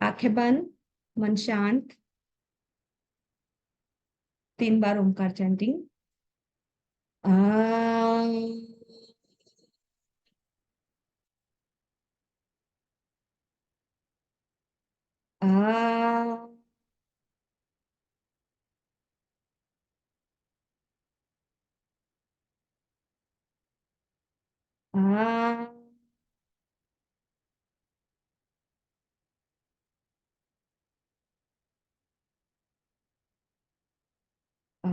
आंखें बंद, मन शांत, 3 बार ओमकार चैंटिंग। आ आ आ आ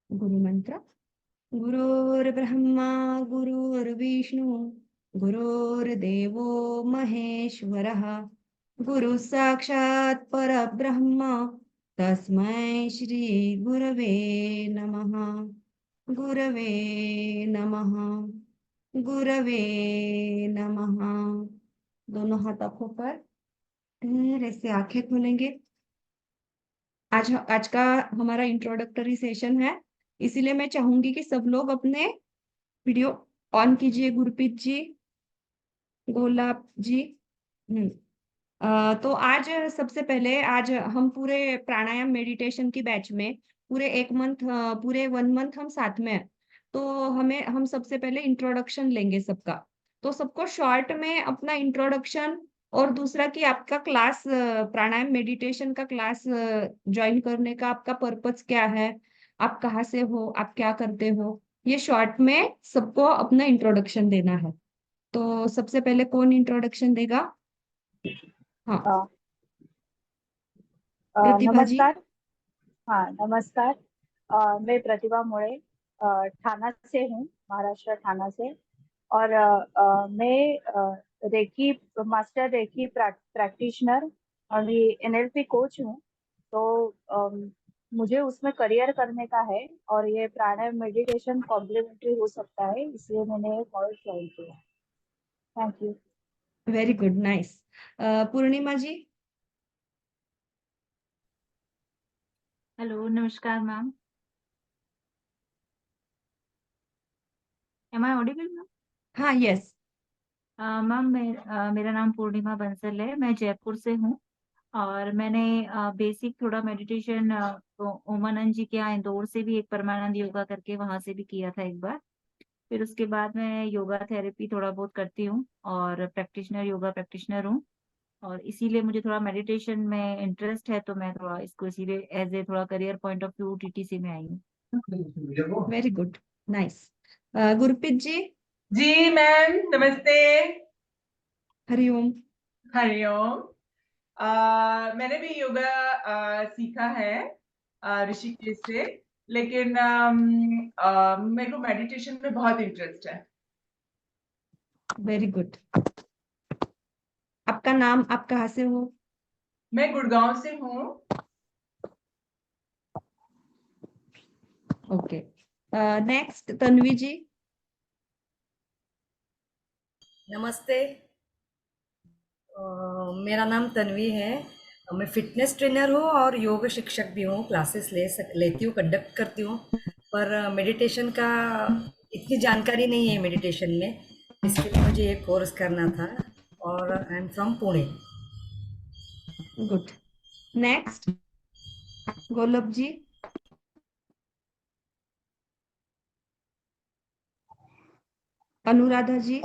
गुरु मंत्र। गुरुर्ब्रह्मा गुरुर्विष्णु गुरुर्देवो महेश्वरः गुरु साक्षात् परब्रह्म तस्मै श्री गुरवे नमः। गुरवे नमः। गुरवे नमः। दोनों हाथ आंखों पर, फिर ऐसे आंखें खोलेंगे। आज का हमारा इंट्रोडक्टरी सेशन है, इसीलिए मैं चाहूंगी कि सब लोग अपने वीडियो ऑन कीजिए। गुरप्रीत जी, गोलाब जी। हम्म तो आज सबसे पहले आज हम पूरे प्राणायाम मेडिटेशन की बैच में पूरे 1 मंथ, पूरे 1 मंथ हम साथ में हैं। तो हम सबसे पहले इंट्रोडक्शन लेंगे सबका। तो सबको शॉर्ट में अपना इंट्रोडक्शन, और दूसरा कि आपका क्लास, प्राणायाम मेडिटेशन का क्लास ज्वाइन करने का आपका पर्पस क्या है, आप कहाँ से हो, आप क्या करते हो, ये शॉर्ट में सबको अपना इंट्रोडक्शन देना है। तो सबसे पहले कौन इंट्रोडक्शन देगा? हाँ, अ, प्रतिभा जी। नमस्कार। हाँ, नमस्कार। मैं प्रतिभा मोड़े ठाणा से हूँ, महाराष्ट्र ठाणा से। और मैं रेकी मास्टर रेकी प्रैक्टिशनर और भी एनएलपी कोच हूँ। तो मुझे उसमें करियर करने का है, और ये प्राणायाम मेडिटेशन कॉम्प्लीमेंट्री हो सकता है, इसलिए मैंने ये कोर्स ज्वाइन किया। Thank you. Very good, nice. Purnima ji. Hello, नमस्कार ma'am. Am I audible ma'am? हाँ, यस। मैम, मेरा नाम पूर्णिमा बंसल है, मैं जयपुर से हूँ। और मैंने बेसिक थोड़ा मेडिटेशन ओमानंद जी के यहाँ इंदौर से भी एक परमानंद योगा करके वहां से भी किया था एक बार। फिर उसके बाद मैं योगा थेरेपी थोड़ा बहुत करती हूँ और प्रैक्टिशनर योगा प्रैक्टिशनर हूँ। और इसीलिए मुझे थोड़ा मेडिटेशन में इंटरेस्ट है, तो मैं थोड़ा इसको इसीलिए एज ए थोड़ा career point of view TTC में आई हूँ। Very good, nice. Gurpreet ji. जी मैम, नमस्ते। हरिओम। हरिओम। मैंने भी योगा सीखा है ऋषिकेश से, लेकिन मेरे को मेडिटेशन में बहुत इंटरेस्ट है। Very good. आपका नाम, आप कहाँ से हो? मैं गुड़गांव से हूँ। ओके। नेक्स्ट, तन्वी जी। नमस्ते। मेरा नाम तन्वी है। मैं फिटनेस ट्रेनर हूँ और योग शिक्षक भी हूँ। क्लासेस लेती हूँ, कंडक्ट करती हूँ। पर मेडिटेशन का इतनी जानकारी नहीं है मेडिटेशन में, इसके लिए मुझे एक कोर्स करना था। और I am from Pune. Good. Next, गोलब जी। अनुराधा जी।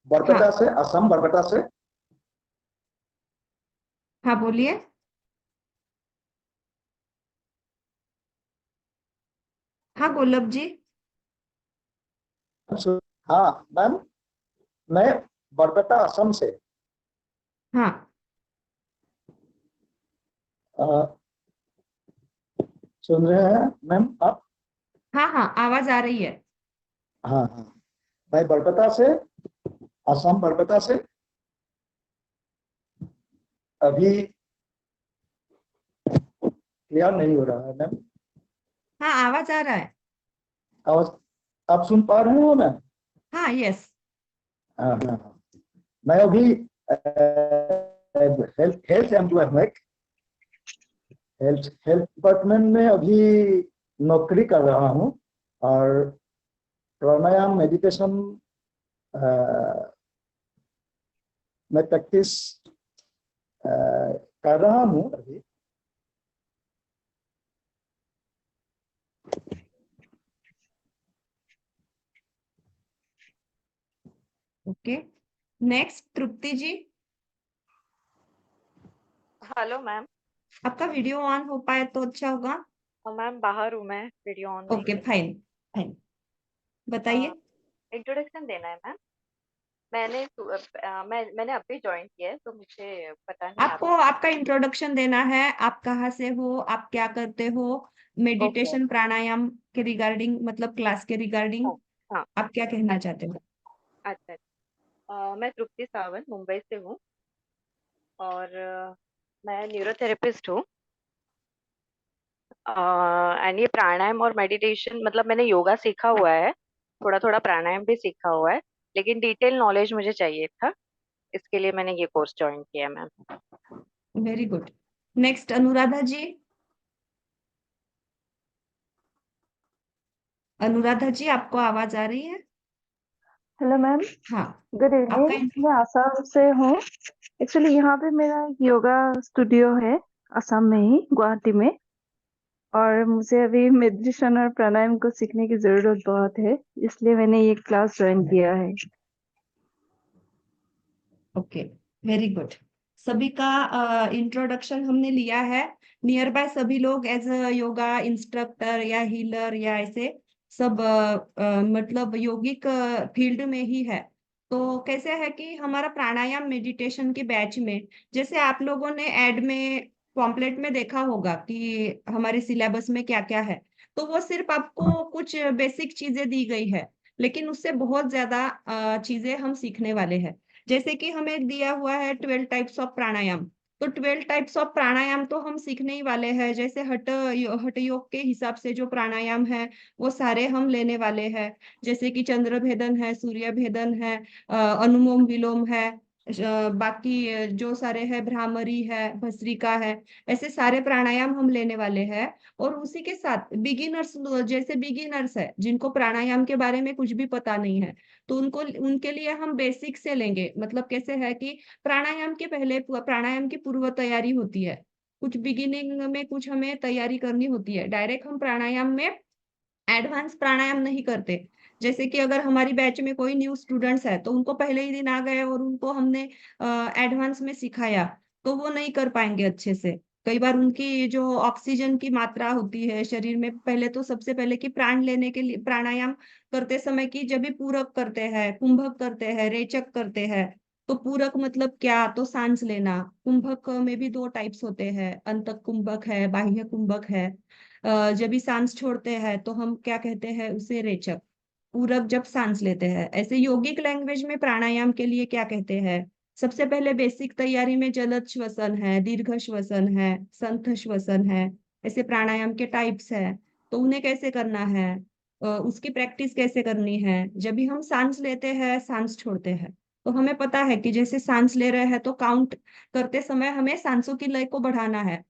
बरपेटा हाँ, से, असम बरपेटा से। हाँ बोलिए। हाँ गोलब जी। हाँ मैम, मैं बरपेटा असम से। हाँ, सुन रहे हैं मैम आप? हाँ, हाँ आवाज आ रही है। हाँ हाँ, मैं बरपेटा से, असम बरपेटा से। अभी क्लियर नहीं हो रहा है मैम हाँ, आवाज आ रहा है। आवाज। आप सुन पा रहे हो मैम? हाँ, यस। हाँ हाँ हाँ। मैं अभी हेल्थ हेल्थ एम्प्लॉय हूँ, हेल्थ हेल्थ डिपार्टमेंट में अभी नौकरी कर रहा हूँ। और प्राणायाम मेडिटेशन मैं प्रैक्टिस कर रहा हूँ अभी। ओके, नेक्स्ट तृप्ति जी, हेलो मैम। आपका वीडियो ऑन हो पाए तो अच्छा होगा। मैम बाहर हूँ मैं, वीडियो ऑन नहीं ओके, कर फाइन फाइन, बताइए। इंट्रोडक्शन देना है मैम। मैंने अभी ज्वाइन किया है तो मुझे पता नहीं आपको आप। आपका इंट्रोडक्शन देना है, आप कहाँ से हो, आप क्या करते हो, ओके। मेडिटेशन प्राणायाम के रिगार्डिंग, मतलब क्लास के रिगार्डिंग हाँ हाँ। आप क्या कहना चाहते हो। अच्छा। मैं तृप्ति सावंत मुंबई से हूँ और मैं न्यूरोथेरेपिस्ट हूँ। एंड ये प्राणायाम और मेडिटेशन, मतलब मैंने योगा सीखा हुआ है, थोड़ा थोड़ा प्राणायाम भी सीखा हुआ है, लेकिन डिटेल नॉलेज मुझे चाहिए था, इसके लिए मैंने ये कोर्स ज्वाइन किया ma'am. Very good. Next Anuradha ji, Anuradha ji आपको आवाज आ रही है। हेलो मैम, हाँ, गुड आपका इवनिंग। मैं आसाम से हूँ। एक्चुअली यहाँ पे मेरा योगा स्टूडियो है असम में ही, गुवाहाटी में। और मुझे अभी मेडिटेशन और प्राणायाम को सीखने की जरूरत बहुत है, इसलिए मैंने ये क्लास ज्वाइन किया है। Okay, very good. सभी का इंट्रोडक्शन हमने लिया है। नियर बाय सभी लोग एज अ योगा इंस्ट्रक्टर या हीलर या ऐसे सब मतलब यौगिक फील्ड में ही है। तो कैसे है कि हमारा प्राणायाम मेडिटेशन के बैच में, जैसे आप लोगों ने एड में पॉम्पलेट में देखा होगा कि हमारे सिलेबस में क्या क्या है, तो वो सिर्फ आपको कुछ बेसिक चीजें दी गई है, लेकिन उससे बहुत ज्यादा चीजें हम सीखने वाले हैं। जैसे कि हमें दिया हुआ है 12 टाइप्स ऑफ प्राणायाम, तो 12 टाइप्स ऑफ प्राणायाम तो हम सीखने ही वाले हैं। जैसे हठ योग के हिसाब से जो प्राणायाम है वो सारे हम लेने वाले हैं। जैसे कि चंद्र भेदन है, सूर्य भेदन है, अनुलोम विलोम है, बाकी जो सारे है भ्रामरी है, भस्त्रिका है, ऐसे सारे प्राणायाम हम लेने वाले हैं। और उसी के साथ बिगिनर्स, जैसे बिगिनर्स है जिनको प्राणायाम के बारे में कुछ भी पता नहीं है, तो उनको उनके लिए हम बेसिक से लेंगे। मतलब कैसे है कि प्राणायाम के पहले प्राणायाम की पूर्व तैयारी होती है, कुछ बिगिनिंग में कुछ हमें तैयारी करनी होती है। डायरेक्ट हम प्राणायाम में एडवांस प्राणायाम नहीं करते। जैसे कि अगर हमारी बैच में कोई न्यू स्टूडेंट्स है तो उनको पहले ही दिन आ गए और उनको हमने एडवांस में सिखाया, तो वो नहीं कर पाएंगे अच्छे से। कई बार उनकी जो ऑक्सीजन की मात्रा होती है शरीर में, पहले तो सबसे पहले कि प्राण लेने के लिए प्राणायाम करते समय की जब भी पूरक करते हैं, कुंभक करते हैं, रेचक करते हैं। तो पूरक मतलब क्या, तो सांस लेना। कुंभक में भी दो टाइप्स होते हैं, अंतक कुंभक है, बाह्य कुंभक है। जब भी सांस छोड़ते हैं तो हम क्या कहते हैं उसे, रेचक। पूरक जब सांस लेते हैं। ऐसे योगिक लैंग्वेज में प्राणायाम के लिए क्या कहते हैं, सबसे पहले बेसिक तैयारी में जलद श्वसन है, दीर्घ श्वसन है, संथ श्वसन है। ऐसे प्राणायाम के टाइप्स है, तो उन्हें कैसे करना है, उसकी प्रैक्टिस कैसे करनी है। जब भी हम सांस लेते हैं, सांस छोड़ते हैं, तो हमें पता है कि जैसे सांस ले रहे हैं तो काउंट करते समय हमें सांसों की लय को बढ़ाना है।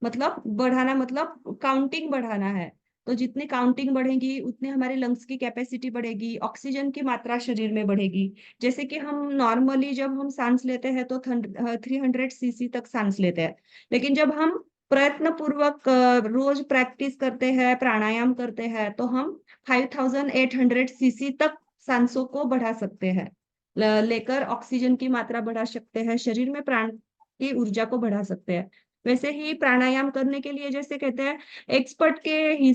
मतलब बढ़ाना मतलब काउंटिंग बढ़ाना है। तो जितनी काउंटिंग बढ़ेगी उतनी हमारे लंग्स की कैपेसिटी बढ़ेगी, ऑक्सीजन की मात्रा शरीर में बढ़ेगी। जैसे कि हम नॉर्मली जब हम सांस लेते हैं तो 300 सीसी तक सांस लेते हैं, लेकिन जब हम प्रयत्न पूर्वक रोज प्रैक्टिस करते हैं, प्राणायाम करते हैं, तो हम 5800 सीसी तक सांसों को बढ़ा सकते हैं। लेकर ऑक्सीजन की मात्रा बढ़ा सकते हैं, शरीर में प्राण की ऊर्जा को बढ़ा सकते हैं। वैसे ही प्राणायाम करने के लिए, जैसे कहते हैं एक्सपर्ट के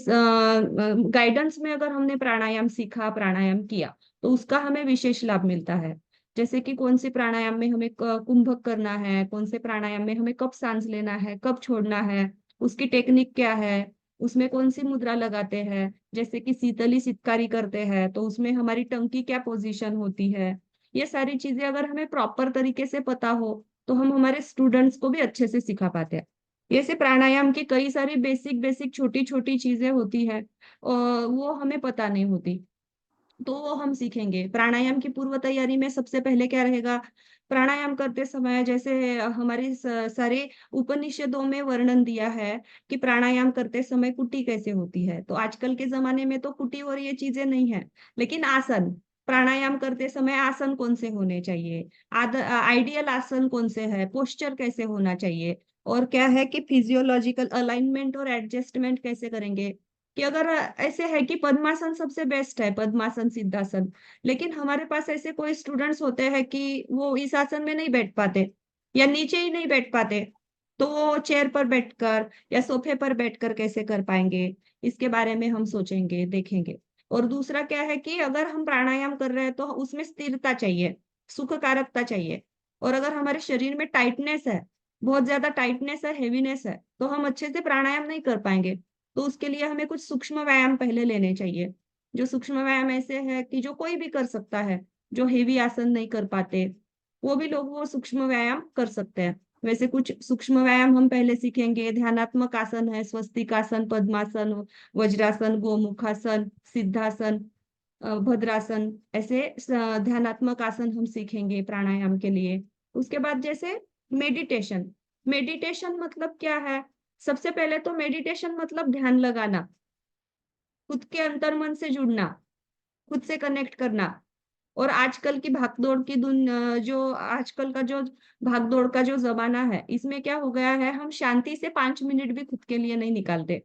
गाइडेंस में अगर हमने प्राणायाम सीखा, प्राणायाम किया, तो उसका हमें विशेष लाभ मिलता है। जैसे कि कौन से प्राणायाम में हमें कुंभक करना है, कौन से प्राणायाम में हमें कब सांस लेना है, कब छोड़ना है, उसकी टेक्निक क्या है, उसमें कौन सी मुद्रा लगाते हैं। जैसे कि शीतली सितकारी करते हैं तो उसमें हमारी टंग की क्या पोजीशन होती है। ये सारी चीजें अगर हमें प्रॉपर तरीके से पता हो तो हम हमारे स्टूडेंट्स को भी अच्छे से सिखा पाते हैं। ऐसे प्राणायाम की कई सारी बेसिक बेसिक छोटी छोटी चीजें होती है, वो हमें पता नहीं होती, तो वो हम सीखेंगे। प्राणायाम की पूर्व तैयारी में सबसे पहले क्या रहेगा प्राणायाम करते समय जैसे हमारी सारे उपनिषदों में वर्णन दिया है कि प्राणायाम करते समय कुटी कैसे होती है। तो आजकल के जमाने में तो कुटी और ये चीजें नहीं है, लेकिन आसन, प्राणायाम करते समय आसन कौन से होने चाहिए, आइडियल आसन कौन से है, पोस्चर कैसे होना चाहिए, और क्या है कि फिजियोलॉजिकल अलाइनमेंट और एडजस्टमेंट कैसे करेंगे। कि अगर ऐसे है कि पद्मासन सबसे बेस्ट है, पद्मासन सिद्धासन, लेकिन हमारे पास ऐसे कोई स्टूडेंट्स होते हैं कि वो इस आसन में नहीं बैठ पाते या नीचे ही नहीं बैठ पाते, तो वो चेयर पर बैठकर या सोफे पर बैठकर कैसे कर पाएंगे, इसके बारे में हम सोचेंगे, देखेंगे। और दूसरा क्या है कि अगर हम प्राणायाम कर रहे हैं तो उसमें स्थिरता चाहिए, सुखकारकता चाहिए। और अगर हमारे शरीर में टाइटनेस है, बहुत ज्यादा टाइटनेस है, हेवीनेस है, तो हम अच्छे से प्राणायाम नहीं कर पाएंगे। तो उसके लिए हमें कुछ सूक्ष्म व्यायाम पहले लेने चाहिए। जो सूक्ष्म व्यायाम ऐसे है कि जो कोई भी कर सकता है, जो हेवी आसन नहीं कर पाते वो भी लोग वो सूक्ष्म व्यायाम कर सकते हैं। वैसे कुछ सूक्ष्म व्यायाम हम पहले सीखेंगे। ध्यानात्मक आसन है, स्वस्तिकासन, पद्मासन, वज्रासन, गोमुखासन, सिद्धासन, भद्रासन, ऐसे ध्यानात्मक आसन हम सीखेंगे प्राणायाम के लिए। उसके बाद जैसे मेडिटेशन, मेडिटेशन मतलब क्या है? सबसे पहले तो मेडिटेशन मतलब ध्यान लगाना, खुद के अंतर्मन से जुड़ना, खुद से कनेक्ट करना। और आजकल की भागदौड़ की जो आजकल का जो भागदौड़ का जो जमाना है, इसमें क्या हो गया है, हम शांति से 5 मिनट भी खुद के लिए नहीं निकालते।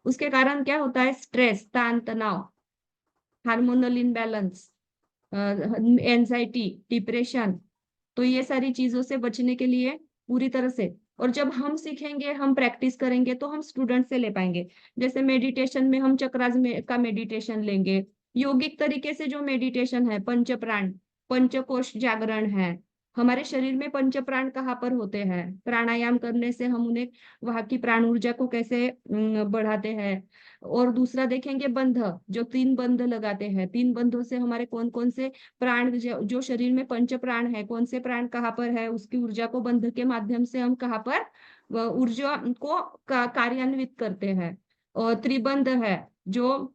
उसके कारण क्या होता है? स्ट्रेस, तान तनाव, हार्मोनल इनबैलेंस, एंजाइटी, डिप्रेशन। तो ये सारी चीजों से बचने के लिए पूरी तरह से, और जब हम सीखेंगे, हम प्रैक्टिस करेंगे तो हम स्टूडेंट से ले पाएंगे। जैसे मेडिटेशन में हम चक्रास में का मेडिटेशन लेंगे, योगिक तरीके से जो मेडिटेशन है, पंच प्राण, पंचकोश जागरण है। हमारे शरीर में पंच प्राण कहाँ पर होते हैं? प्राणायाम करने से हम उन्हें, वहां की प्राण ऊर्जा को कैसे बढ़ाते हैं। और दूसरा देखेंगे बंध, जो 3 बंध लगाते हैं, 3 बंधों से हमारे कौन कौन से प्राण, जो शरीर में पंच प्राण है, कौन से प्राण कहाँ पर है, उसकी ऊर्जा को बंध के माध्यम से हम कहाँ पर ऊर्जा को कार्यान्वित करते हैं। और त्रिबंध है, जो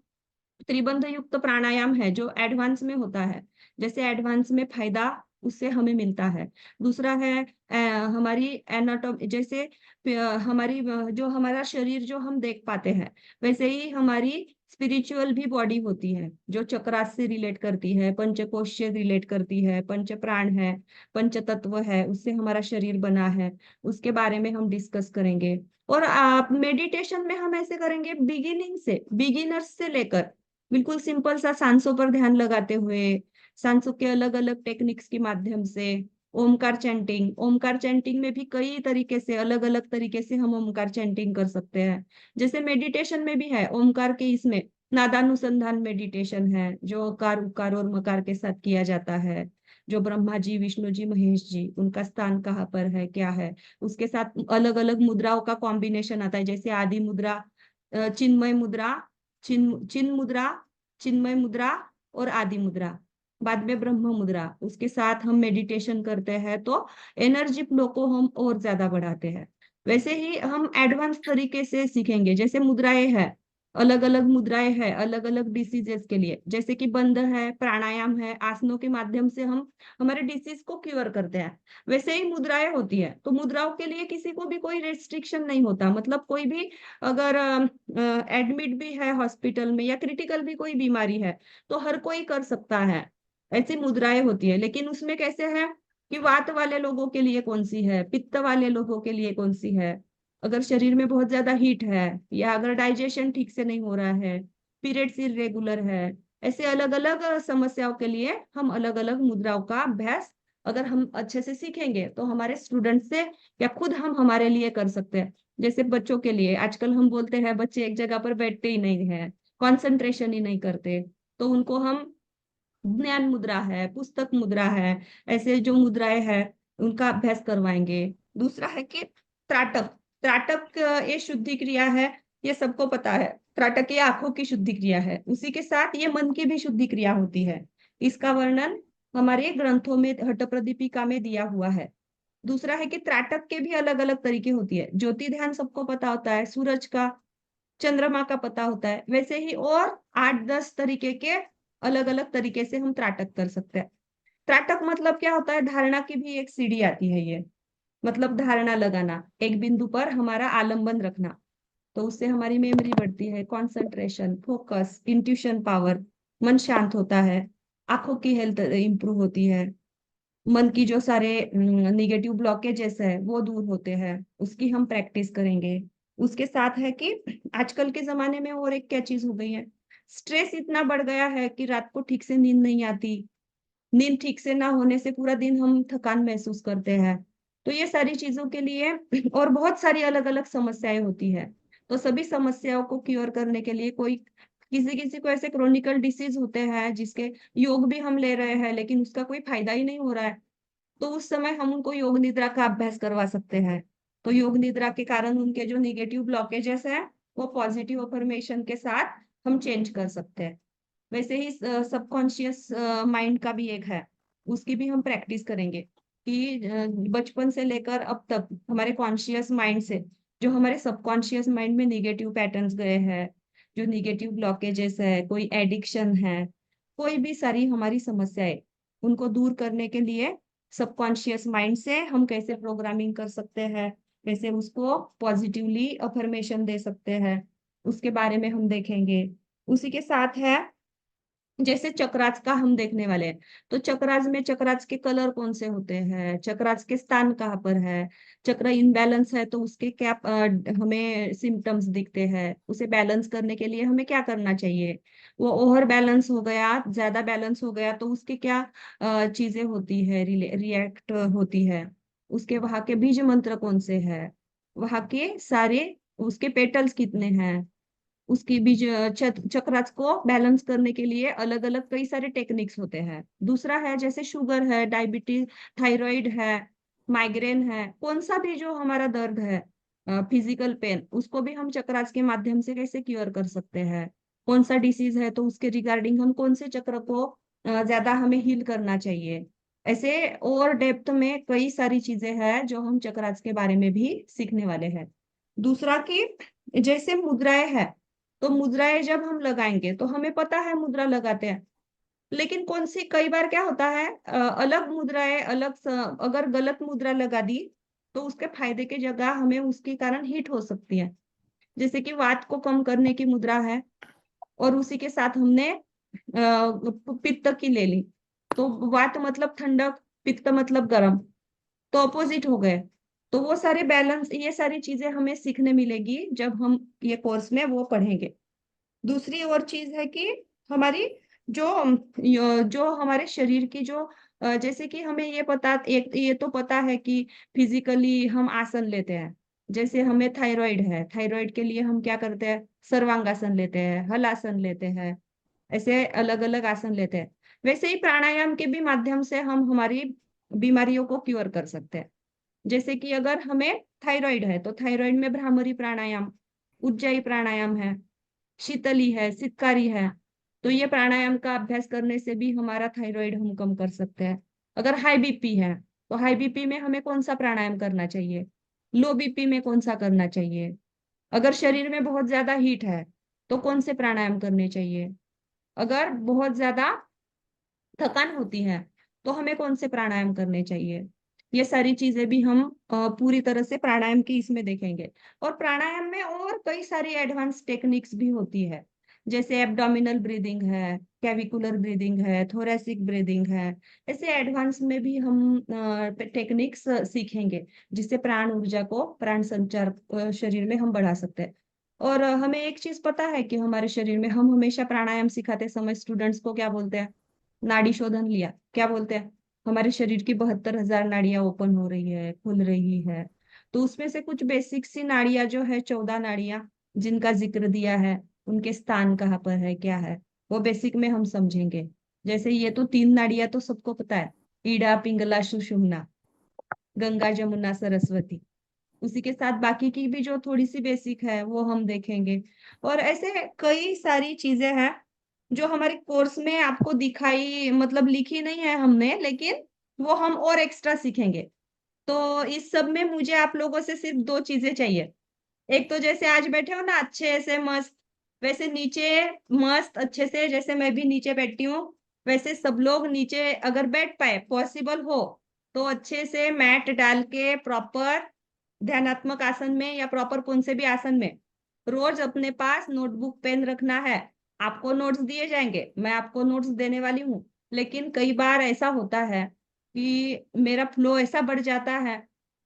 त्रिबंध युक्त प्राणायाम है, जो एडवांस में होता है। जैसे एडवांस में फायदा उससे हमें मिलता है। दूसरा है हमारी एनाटॉम, जैसे हमारी जो हमारा शरीर जो हम देख पाते हैं, वैसे ही हमारी स्पिरिचुअल भी बॉडी होती है, जो चक्रास से रिलेट करती है, पंचकोश से रिलेट करती है, पंच प्राण है, पंच तत्व है, उससे हमारा शरीर बना है। उसके बारे में हम डिस्कस करेंगे। और मेडिटेशन में हम ऐसे करेंगे, बिगिनिंग से, बिगिनर्स से लेकर बिल्कुल सिंपल सा सांसों पर ध्यान लगाते हुए, सांसों के अलग अलग टेक्निक्स के माध्यम से, ओमकार चैंटिंग, ओमकार चैंटिंग में भी कई तरीके से, अलग अलग तरीके से हम ओमकार चैंटिंग कर सकते हैं। जैसे मेडिटेशन में भी है ओमकार के, इसमें नादानुसंधान मेडिटेशन है, जो ओकार उकार और मकार के साथ किया जाता है। जो ब्रह्मा जी, विष्णु जी, महेश जी, उनका स्थान कहाँ पर है, क्या है, उसके साथ अलग अलग मुद्राओं का कॉम्बिनेशन आता है। जैसे आदि मुद्रा, चिन्मय मुद्रा, चिन्ह मुद्रा, चिन्मय मुद्रा और आदि मुद्रा, बाद में ब्रह्म मुद्रा। उसके साथ हम मेडिटेशन करते हैं तो एनर्जी फ्लो को हम और ज्यादा बढ़ाते हैं। वैसे ही हम एडवांस तरीके से सीखेंगे। जैसे मुद्राएं है, अलग अलग मुद्राएं है अलग अलग डिसीजेस के लिए। जैसे कि बंध है, प्राणायाम है, आसनों के माध्यम से हम हमारे डिसीज को क्योर करते हैं। वैसे ही मुद्राएं होती है, तो मुद्राओं के लिए किसी को भी कोई रेस्ट्रिक्शन नहीं होता। मतलब कोई भी अगर एडमिट भी है हॉस्पिटल में या क्रिटिकल भी कोई बीमारी है, तो हर कोई कर सकता है। ऐसी मुद्राएं होती है, लेकिन उसमें कैसे है कि वात वाले लोगों के लिए कौन सी है, पित्त वाले लोगों के लिए कौन सी है, अगर शरीर में बहुत ज्यादा हीट है, या अगर डाइजेशन ठीक से नहीं हो रहा है, पीरियड्स इरेगुलर है, ऐसे अलग अलग समस्याओं के लिए हम अलग अलग मुद्राओं का अभ्यास अगर हम अच्छे से सीखेंगे तो हमारे स्टूडेंट से या खुद हम हमारे लिए कर सकते हैं। जैसे बच्चों के लिए आजकल हम बोलते हैं बच्चे एक जगह पर बैठते ही नहीं है, कंसंट्रेशन ही नहीं करते, तो उनको हम ज्ञान मुद्रा है, पुस्तक मुद्रा है, ऐसे जो मुद्राएं हैं उनका अभ्यास करवाएंगे। दूसरा है कि त्राटक, त्राटक ये शुद्धि क्रिया है, ये सबको पता है। त्राटक ये आंखों की शुद्धि क्रिया है, उसी के साथ ये मन की भी शुद्धि क्रिया होती है। इसका वर्णन हमारे ग्रंथों में हट्टप्रदीपिका में दिया हुआ है। दूसरा है कि त्राटक के भी अलग अलग तरीके होती है। ज्योति ध्यान सबको पता होता है, सूरज का, चंद्रमा का पता होता है, वैसे ही और 8-10 तरीके के अलग अलग तरीके से हम त्राटक कर सकते हैं। त्राटक मतलब क्या होता है, धारणा की भी एक सीढ़ी आती है ये, मतलब धारणा लगाना, एक बिंदु पर हमारा आलंबन रखना, तो उससे हमारी मेमोरी बढ़ती है, कंसंट्रेशन, फोकस, इंट्यूशन पावर, मन शांत होता है, आंखों की हेल्थ इंप्रूव होती है, मन की जो सारे निगेटिव ब्लॉकेजेस है वो दूर होते हैं, उसकी हम प्रैक्टिस करेंगे। उसके साथ है कि आजकल के जमाने में और एक क्या चीज हो गई है, स्ट्रेस इतना बढ़ गया है कि रात को ठीक से नींद नहीं आती, नींद ठीक से ना होने से पूरा दिन हम थकान महसूस करते हैं। तो ये सारी चीजों के लिए और बहुत सारी अलग अलग समस्याएं होती है, तो सभी समस्याओं को क्योर करने के लिए कोई किसी किसी को ऐसे क्रोनिकल डिसीज होते हैं जिसके योग भी हम ले रहे हैं लेकिन उसका कोई फायदा ही नहीं हो रहा है, तो उस समय हम उनको योग निद्रा का अभ्यास करवा सकते हैं। तो योग निद्रा के कारण उनके जो निगेटिव ब्लॉकेजेस हैं वो पॉजिटिव अफर्मेशन के साथ हम चेंज कर सकते हैं। वैसे ही सबकॉन्शियस माइंड का भी एक है, उसकी भी हम प्रैक्टिस करेंगे कि बचपन से लेकर अब तक हमारे कॉन्शियस माइंड से जो हमारे सबकॉन्शियस माइंड में निगेटिव पैटर्न्स गए हैं, जो निगेटिव ब्लॉकेजेस है, कोई एडिक्शन है, कोई भी सारी हमारी समस्याएं, उनको दूर करने के लिए सबकॉन्शियस माइंड से हम कैसे प्रोग्रामिंग कर सकते हैं, कैसे उसको पॉजिटिवली अफर्मेशन दे सकते हैं, उसके बारे में हम देखेंगे। उसी के साथ है जैसे चक्रास का हम देखने वाले हैं, तो चक्रास में चक्रास के कलर कौन से होते हैं, चक्रास के स्थान कहाँ पर है, चक्र इनबैलेंस है तो उसके क्या हमें सिम्टम्स दिखते हैं, उसे बैलेंस करने के लिए हमें क्या करना चाहिए, वो ओवर बैलेंस हो गया, ज्यादा बैलेंस हो गया तो उसके क्या चीजें होती है, रिएक्ट होती है, उसके वहां के बीज मंत्र कौन से है, वहां के सारे उसके पेटल्स कितने हैं, उसकी बीज चक्रास को बैलेंस करने के लिए अलग अलग कई सारे टेक्निक्स होते हैं। दूसरा है जैसे शुगर है, डायबिटीज, थायराइड है, माइग्रेन है, कौन सा भी जो हमारा दर्द है, फिजिकल पेन, उसको भी हम चक्रास के माध्यम से कैसे क्योर कर सकते हैं, कौन सा डिसीज है तो उसके रिगार्डिंग हम कौन से चक्र को ज्यादा हमें हील करना चाहिए। ऐसे और डेप्थ में कई सारी चीजें हैं जो हम चक्रास के बारे में भी सीखने वाले हैं। दूसरा कि जैसे मुद्राएं है, तो मुद्राएं जब हम लगाएंगे तो हमें पता है मुद्रा लगाते हैं, लेकिन कौन सी कई बार क्या होता है, अलग मुद्राएं अगर गलत मुद्रा लगा दी तो उसके फायदे की जगह हमें उसके कारण हिट हो सकती है। जैसे कि वात को कम करने की मुद्रा है और उसी के साथ हमने पित्त की ले ली, तो वात मतलब ठंडक, पित्त मतलब गर्म, तो अपोजिट हो गए। तो वो सारे बैलेंस, ये सारी चीजें हमें सीखने मिलेगी जब हम ये कोर्स में वो पढ़ेंगे। दूसरी और चीज है कि हमारी जो हमारे शरीर की जो जैसे कि हमें ये पता, एक ये तो पता है कि फिजिकली हम आसन लेते हैं, जैसे हमें थायराइड है, थायराइड के लिए हम क्या करते हैं, सर्वांगासन लेते हैं, हलासन लेते हैं, ऐसे अलग अलग आसन लेते हैं। वैसे ही प्राणायाम के भी माध्यम से हम हमारी बीमारियों को क्योर कर सकते हैं। जैसे कि अगर हमें थायराइड है तो थायराइड में भ्रामरी प्राणायाम, उज्जाई प्राणायाम है, शीतली है, सितकारी है, तो ये प्राणायाम का अभ्यास करने से भी हमारा थायराइड हम कम कर सकते हैं। अगर हाई बीपी है तो हाई बीपी में हमें कौन सा प्राणायाम करना चाहिए, लो बीपी में कौन सा करना चाहिए, अगर शरीर में बहुत ज्यादा हीट है तो कौन से प्राणायाम करने चाहिए, अगर बहुत ज्यादा थकान होती है तो हमें कौन से प्राणायाम करने चाहिए। ये सारी चीजें भी हम पूरी तरह से प्राणायाम की इसमें देखेंगे। और प्राणायाम में और कई सारी एडवांस टेक्निक्स भी होती है, जैसे एब्डोमिनल ब्रीदिंग है, कैविकुलर ब्रीदिंग है, थोरेसिक ब्रीदिंग है, ऐसे एडवांस में भी हम टेक्निक्स सीखेंगे जिससे प्राण ऊर्जा को, प्राण संचार शरीर में हम बढ़ा सकते हैं। और हमें एक चीज पता है कि हमारे शरीर में हम हमेशा प्राणायाम सिखाते समय स्टूडेंट्स को क्या बोलते हैं, नाड़ी शोधन लिया, क्या बोलते हैं, हमारे शरीर की 72,000 नाड़ियां ओपन हो रही है, खुल रही है, तो उसमें से कुछ बेसिक सी नाड़ियां जो है, 14 नाड़ियां जिनका जिक्र दिया है, उनके स्थान कहाँ पर है, क्या है, वो बेसिक में हम समझेंगे। जैसे ये तो 3 नाड़ियां तो सबको पता है, ईड़ा, पिंगला, सुषुम्ना, गंगा, जमुना, सरस्वती। उसी के साथ बाकी की भी जो थोड़ी सी बेसिक है वो हम देखेंगे। और ऐसे कई सारी चीजें हैं जो हमारे कोर्स में आपको दिखाई, मतलब लिखी नहीं है हमने, लेकिन वो हम और एक्स्ट्रा सीखेंगे। तो इस सब में मुझे आप लोगों से सिर्फ 2 चीजें चाहिए। एक तो जैसे आज बैठे हो ना अच्छे से मस्त, वैसे नीचे मस्त अच्छे से, जैसे मैं भी नीचे बैठी हूँ वैसे सब लोग नीचे अगर बैठ पाए, पॉसिबल हो तो अच्छे से मैट डाल के प्रॉपर ध्यानात्मक आसन में या प्रॉपर कौन से भी आसन में रोज अपने पास नोटबुक पेन रखना है। आपको नोट्स दिए जाएंगे, मैं आपको नोट्स देने वाली हूँ, लेकिन कई बार ऐसा होता है कि मेरा फ्लो ऐसा बढ़ जाता है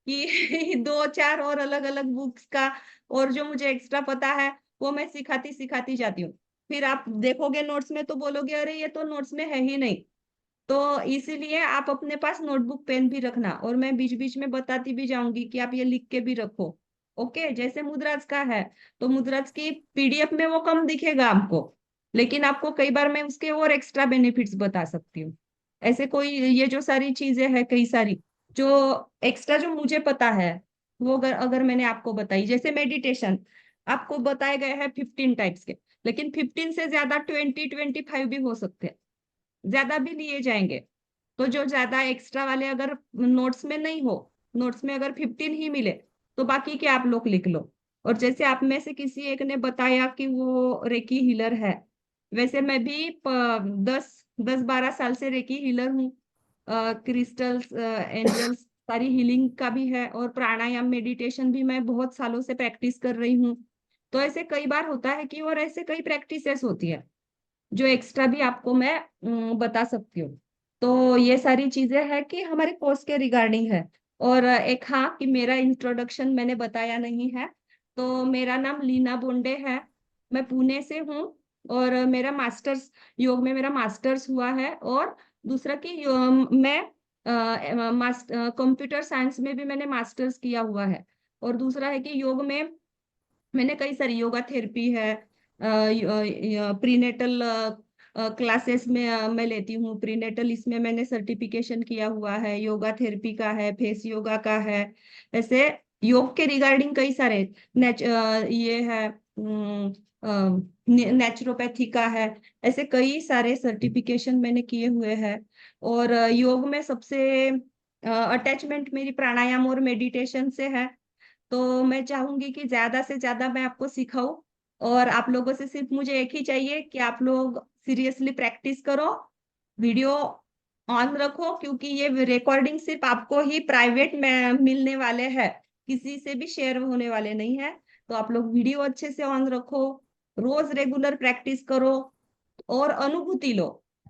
कि दो चार और अलग अलग बुक्स का और जो मुझे एक्स्ट्रा पता है वो मैं सिखाती सिखाती जाती हूँ। फिर आप देखोगे नोट्स में तो बोलोगे अरे ये तो नोट्स में है ही नहीं। तो इसीलिए आप अपने पास नोटबुक पेन भी रखना, और मैं बीच बीच में बताती भी जाऊंगी कि आप ये लिख के भी रखो। ओके, जैसे मुद्राज का है तो मुद्राज की पीडीएफ में वो कम दिखेगा आपको, लेकिन आपको कई बार मैं उसके और एक्स्ट्रा बेनिफिट्स बता सकती हूँ। ऐसे कोई ये जो सारी चीजें हैं कई सारी जो एक्स्ट्रा जो मुझे पता है वो अगर अगर मैंने आपको बताई, जैसे मेडिटेशन आपको बताए गए हैं 15 टाइप्स के, लेकिन 15 से ज्यादा 20-25 भी हो सकते हैं, ज्यादा भी लिए जाएंगे। तो जो ज्यादा एक्स्ट्रा वाले अगर नोट्स में नहीं हो, नोट्स में अगर 15 ही मिले तो बाकी के आप लोग लिख लो। और जैसे आप में से किसी एक ने बताया कि वो रेकी हीलर है, वैसे मैं भी 10-12 साल से रेकी हीलर हूँ। क्रिस्टल्स, एंजल्स, सारी हीलिंग का भी है, और प्राणायाम मेडिटेशन भी मैं बहुत सालों से प्रैक्टिस कर रही हूँ। तो ऐसे कई बार होता है कि और ऐसे कई प्रैक्टिसेस होती है जो एक्स्ट्रा भी आपको मैं बता सकती हूँ। तो ये सारी चीजें हैं कि हमारे कोर्स के रिगार्डिंग है। और एक हाँ कि मेरा इंट्रोडक्शन मैंने बताया नहीं है, तो मेरा नाम लीना बोंडे है, मैं पुणे से हूँ। और मेरा मास्टर्स योग में मेरा मास्टर्स हुआ है, और दूसरा कि मैं कंप्यूटर साइंस में भी मैंने मास्टर्स किया हुआ है। और दूसरा है कि योग में मैंने कई सारी योगा थेरेपी है, प्रीनेटल क्लासेस में मैं लेती हूँ प्रीनेटल, इसमें मैंने सर्टिफिकेशन किया हुआ है, योगा थेरेपी का है, फेस योगा का है। ऐसे योग के रिगार्डिंग कई सारे ये है, नेचुरोपैथी का है, ऐसे कई सारे सर्टिफिकेशन मैंने किए हुए हैं। और योग में सबसे अटैचमेंट मेरी प्राणायाम और मेडिटेशन से है। तो मैं चाहूंगी कि ज्यादा से ज्यादा मैं आपको सिखाऊं, और आप लोगों से सिर्फ मुझे एक ही चाहिए कि आप लोग सीरियसली प्रैक्टिस करो, वीडियो ऑन रखो, क्योंकि ये रिकॉर्डिंग सिर्फ आपको ही प्राइवेट में मिलने वाले हैं, किसी से भी शेयर होने वाले नहीं है। तो आप लोग वीडियो अच्छे से ऑन रखो, रोज रेगुलर प्रैक्टिस करो और अनुभूति लो।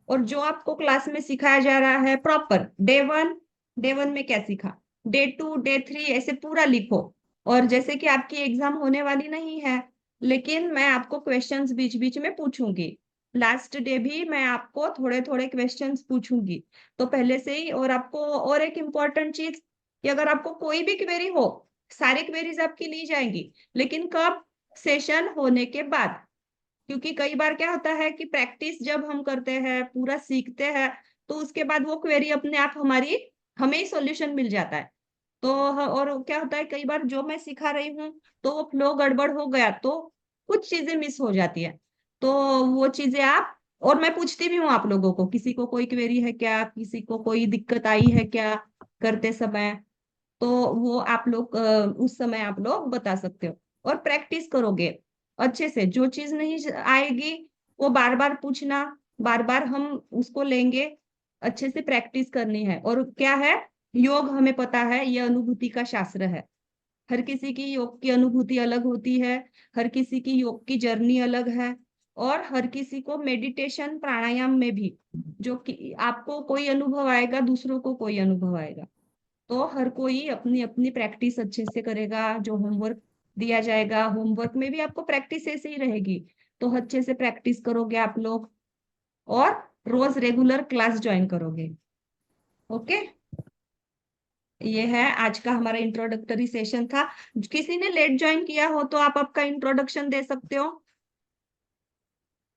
और जो आपको क्लास में सिखाया जा रहा है प्रॉपर डे 1 में क्या सीखा, डे 2 डे 3 ऐसे पूरा लिखो। और जैसे कि आपकी एग्जाम होने वाली नहीं है, लेकिन मैं आपको क्वेश्चंस बीच बीच में पूछूंगी, लास्ट डे भी मैं आपको थोड़े थोड़े क्वेश्चंस पूछूंगी। तो पहले से ही, और आपको और एक इम्पोर्टेंट चीज कि अगर आपको कोई भी क्वेरी हो, सारी क्वेरीज आपकी ली जाएंगी, लेकिन कब, सेशन होने के बाद। क्योंकि कई बार क्या होता है कि प्रैक्टिस जब हम करते हैं, पूरा सीखते हैं, तो उसके बाद वो क्वेरी अपने आप हमें ही सॉल्यूशन मिल जाता है। तो और क्या होता है कई बार जो मैं सिखा रही हूँ तो वो फ्लो गड़बड़ हो गया तो कुछ चीजें मिस हो जाती है। तो वो चीजें आप, और मैं पूछती भी हूँ आप लोगों को, किसी को कोई क्वेरी है क्या, किसी को कोई दिक्कत आई है क्या करते समय, तो वो आप लोग उस समय आप लोग बता सकते हो। और प्रैक्टिस करोगे अच्छे से, जो चीज नहीं आएगी वो बार बार पूछना, बार बार हम उसको लेंगे, अच्छे से प्रैक्टिस करनी है। और क्या है, योग हमें पता है ये अनुभूति का शास्त्र है, हर किसी की योग की अनुभूति अलग होती है, हर किसी की योग की जर्नी अलग है। और हर किसी को मेडिटेशन प्राणायाम में भी जो कि आपको कोई अनुभव आएगा, दूसरों को कोई अनुभव आएगा। तो हर कोई अपनी अपनी प्रैक्टिस अच्छे से करेगा, जो होमवर्क दिया जाएगा होमवर्क में भी आपको प्रैक्टिस ऐसे ही रहेगी। तो अच्छे से प्रैक्टिस करोगे आप लोग, और रोज रेगुलर क्लास ज्वाइन करोगे। ओके, ये है आज का हमारा इंट्रोडक्टरी सेशन था। किसी ने लेट ज्वाइन किया हो तो आप आपका इंट्रोडक्शन दे सकते हो,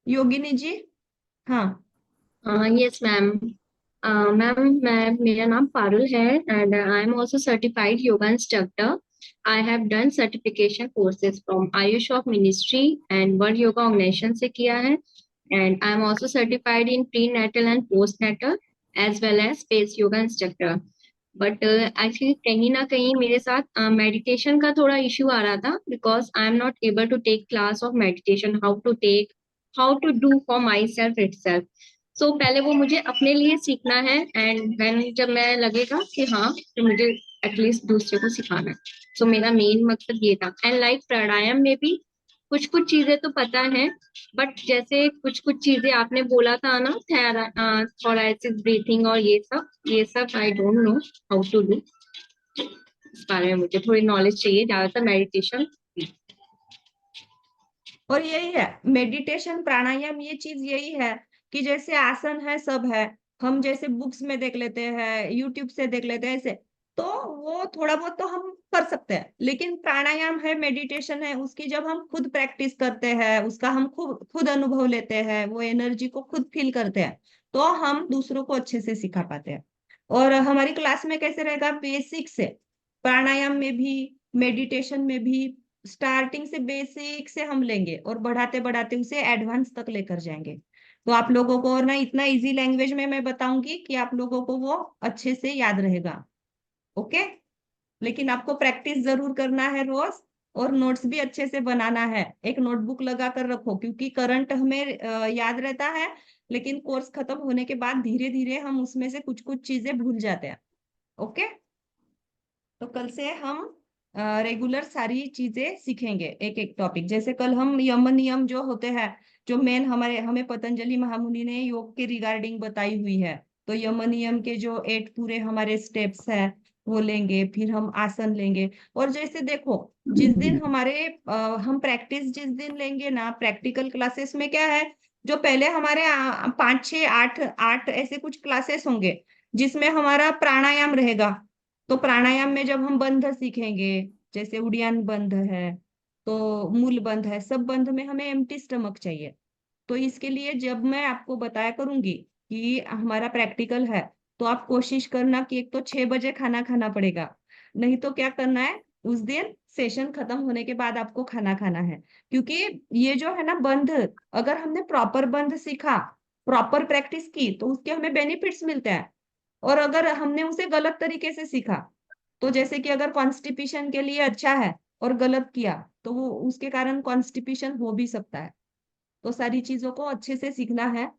योगिनी जी। हाँ। Yes ma'am. मैम मैं मेरा नाम पारुल है and I am also certified yoga instructor. I have done certification courses from Ayush of ministry and world yoga organization से किया है and I am also certified in prenatal and postnatal as well as space yoga instructor. But actually कहीं ना कहीं मेरे साथ meditation का थोड़ा इश्यू आ रहा था because I am not able to take class of meditation, how to take, how to do for my self it self. So पहले वो मुझे अपने लिए सीखना है, एंड देन जब मैं लगेगा कि हाँ तो मुझे एटलीस्ट दूसरे को सिखाना है। सो मेरा मेन मकसद ये था। एंड लाइक प्राणायाम में भी कुछ कुछ चीजें तो पता है, बट जैसे कुछ कुछ चीजें आपने बोला था ना, थोरासिक ब्रीथिंग और ये सब I don't know how to do. इस बारे में मुझे थोड़ी नॉलेज चाहिए, ज्यादातर मेडिटेशन। और यही है मेडिटेशन प्राणायाम, ये चीज यही है कि जैसे आसन है सब है, हम जैसे बुक्स में देख लेते हैं, यूट्यूब से देख लेते हैं ऐसे, तो वो थोड़ा बहुत तो हम कर सकते हैं। लेकिन प्राणायाम है, मेडिटेशन है, उसकी जब हम खुद प्रैक्टिस करते हैं, उसका हम खुद खुद अनुभव लेते हैं, वो एनर्जी को खुद फील करते हैं, तो हम दूसरों को अच्छे से सिखा पाते हैं। और हमारी क्लास में कैसे रहेगा, बेसिक से प्राणायाम में भी, मेडिटेशन में भी, स्टार्टिंग से बेसिक से हम लेंगे और बढ़ाते बढ़ाते उसे एडवांस तक लेकर जाएंगे। तो आप लोगों को और ना इतना इजी लैंग्वेज में मैं बताऊंगी कि आप लोगों को वो अच्छे से याद रहेगा। ओके। लेकिन आपको प्रैक्टिस जरूर करना है रोज, और नोट्स भी अच्छे से बनाना है। एक नोटबुक लगा कर रखो, क्योंकि करंट हमें याद रहता है, लेकिन कोर्स खत्म होने के बाद धीरे धीरे हम उसमें से कुछ कुछ चीजें भूल जाते हैं। ओके। तो कल से हम रेगुलर सारी चीजें सीखेंगे, एक एक टॉपिक। जैसे कल हम यम नियम जो होते हैं, जो मेन हमें पतंजलि महामुनि ने योग के रिगार्डिंग बताई हुई है, तो यम नियम के जो 8 पूरे हमारे स्टेप्स है वो लेंगे। फिर हम आसन लेंगे। और जैसे देखो, जिस दिन हम प्रैक्टिस जिस दिन लेंगे ना, प्रैक्टिकल क्लासेस में क्या है, जो पहले हमारे 5 6 8 ऐसे कुछ क्लासेस होंगे जिसमें हमारा प्राणायाम रहेगा। तो प्राणायाम में जब हम बंध सीखेंगे, जैसे उड़ियान बंध है, तो मूल बंध है, सब बंध में हमें एम्प्टी स्टमक चाहिए। तो इसके लिए जब मैं आपको बताया करूंगी कि हमारा प्रैक्टिकल है, तो आप कोशिश करना कि एक तो 6 बजे खाना खाना पड़ेगा। नहीं तो क्या करना है, उस दिन सेशन खत्म होने के बाद आपको खाना खाना है। क्योंकि ये जो है ना बंध, अगर हमने प्रॉपर बंध सीखा, प्रॉपर प्रैक्टिस की, तो उसके हमें बेनिफिट्स मिलते हैं। और अगर हमने उसे गलत तरीके से सीखा, तो जैसे कि अगर कॉन्स्टिपेशन के लिए अच्छा है और गलत किया, तो वो उसके कारण कॉन्स्टिपेशन हो भी सकता है। तो सारी चीजों को अच्छे से सीखना है।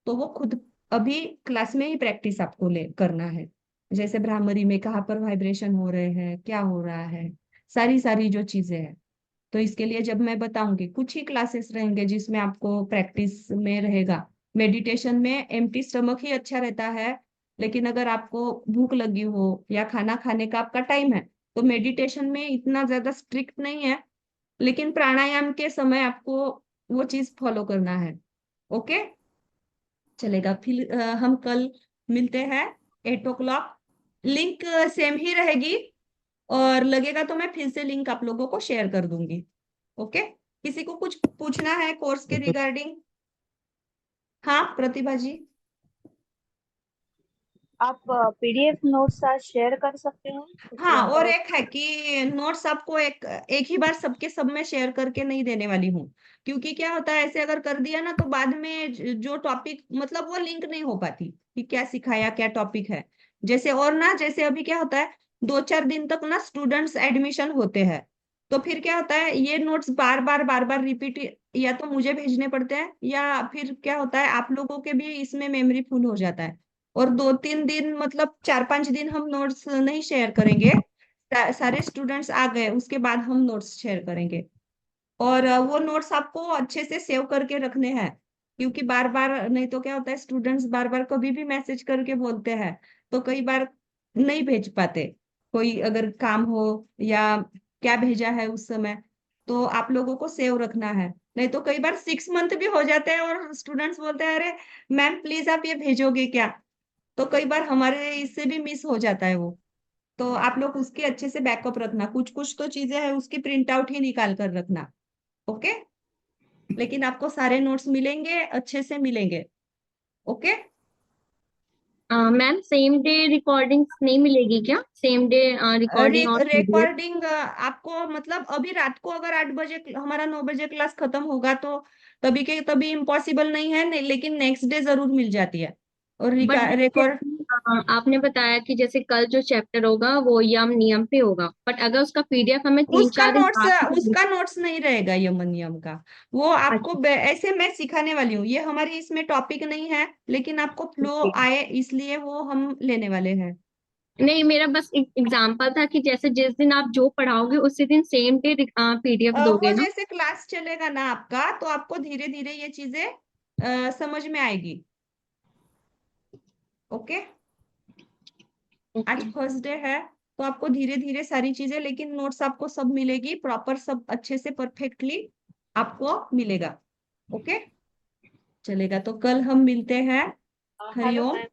तो वो खुद अभी क्लास में ही प्रैक्टिस आपको ले करना है। जैसे भ्रामरी में कहाँ पर वाइब्रेशन हो रहे हैं, क्या हो रहा है, सारी सारी जो चीजें हैं। तो इसके लिए जब मैं बताऊंगी, कुछ ही क्लासेस रहेंगे जिसमें आपको प्रैक्टिस में रहेगा। मेडिटेशन में एम्प्टी स्टमक ही अच्छा रहता है, लेकिन अगर आपको भूख लगी हो या खाना खाने का आपका टाइम है, तो मेडिटेशन में इतना ज्यादा स्ट्रिक्ट नहीं है। लेकिन प्राणायाम के समय आपको वो चीज फॉलो करना है। ओके, चलेगा। फिर हम कल मिलते हैं 8 o'clock। लिंक सेम ही रहेगी, और लगेगा तो मैं फिर से लिंक आप लोगों को शेयर कर दूंगी। ओके। किसी को कुछ पूछना है कोर्स के रिगार्डिंग? हाँ प्रतिभा जी। आप पीडीएफ नोट्स आज शेयर कर सकते हो कुछ हाँ, और डाउट? एक है कि नोट्स आपको एक ही बार सबके सब में शेयर करके नहीं देने वाली हूँ। क्योंकि क्या होता है, ऐसे अगर कर दिया ना, तो बाद में जो टॉपिक, मतलब वो लिंक नहीं हो पाती कि क्या सिखाया, क्या टॉपिक है। जैसे और ना, जैसे अभी क्या होता है, 2 4 दिन तक ना स्टूडेंट्स एडमिशन होते हैं, तो फिर क्या होता है, ये नोट्स बार बार रिपीट या तो मुझे भेजने पड़ते हैं, या फिर क्या होता है, आप लोगों के भी इसमें मेमोरी फुल हो जाता है। और 2 3 दिन, मतलब 4 5 दिन हम नोट्स नहीं शेयर करेंगे। सारे स्टूडेंट्स आ गए उसके बाद हम नोट्स शेयर करेंगे। और वो नोट्स आपको अच्छे से सेव करके रखने हैं। क्योंकि बार बार, नहीं तो क्या होता है, स्टूडेंट्स बार बार कभी भी मैसेज करके बोलते हैं, तो कई बार नहीं भेज पाते। कोई अगर काम हो या क्या भेजा है उस समय, तो आप लोगों को सेव रखना है। नहीं तो कई बार 6 मंथ भी हो जाते हैं और स्टूडेंट्स बोलते हैं, अरे मैम प्लीज आप ये भेजोगे क्या। तो कई बार हमारे इससे भी मिस हो जाता है वो। तो आप लोग उसकी अच्छे से बैकअप रखना, कुछ कुछ तो चीजें हैं उसकी प्रिंट आउट ही निकाल कर रखना। ओके। लेकिन आपको सारे नोट्स मिलेंगे, अच्छे से मिलेंगे। Okay. Ma'am same day recordings नहीं मिलेगी क्या? सेम डे रिकॉर्डिंग और पीडीएफ? रिकॉर्डिंग आपको, मतलब अभी रात को अगर 8 बजे हमारा 9 बजे क्लास खत्म होगा, तो तभी के तभी इम्पॉसिबल नहीं है, नहीं, लेकिन नेक्स्ट डे जरूर मिल जाती है। और बट रिकॉर्ड आपने बताया कि जैसे कल जो चैप्टर होगा वो यम नियम पे होगा, बट अगर उसका पीडीएफ हमें तीन उसका चार दिन नोट्स बाद में उसका नोट्स नहीं रहेगा यमन नियम का। वो आपको अच्छा ऐसे मैं सिखाने वाली हूँ, ये हमारी इसमें टॉपिक नहीं है, लेकिन आपको फ्लो ठीक है। आए इसलिए वो हम लेने वाले हैं। नहीं, मेरा बस एग्जांपल था कि जैसे जिस दिन आप जो पढ़ाओगे उसी दिन सेम डे पीडीएफ वो दोगे ना। जैसे क्लास चलेगा ना आपका, तो आपको धीरे धीरे ये चीजें समझ में आएगी। ओके, आज ओके। फर्स्ट डे है, तो आपको धीरे धीरे सारी चीजें, लेकिन नोट्स आपको सब मिलेगी प्रॉपर, सब अच्छे से परफेक्टली आपको मिलेगा। ओके, चलेगा, तो कल हम मिलते हैं। हेलो हरिओम। मैम।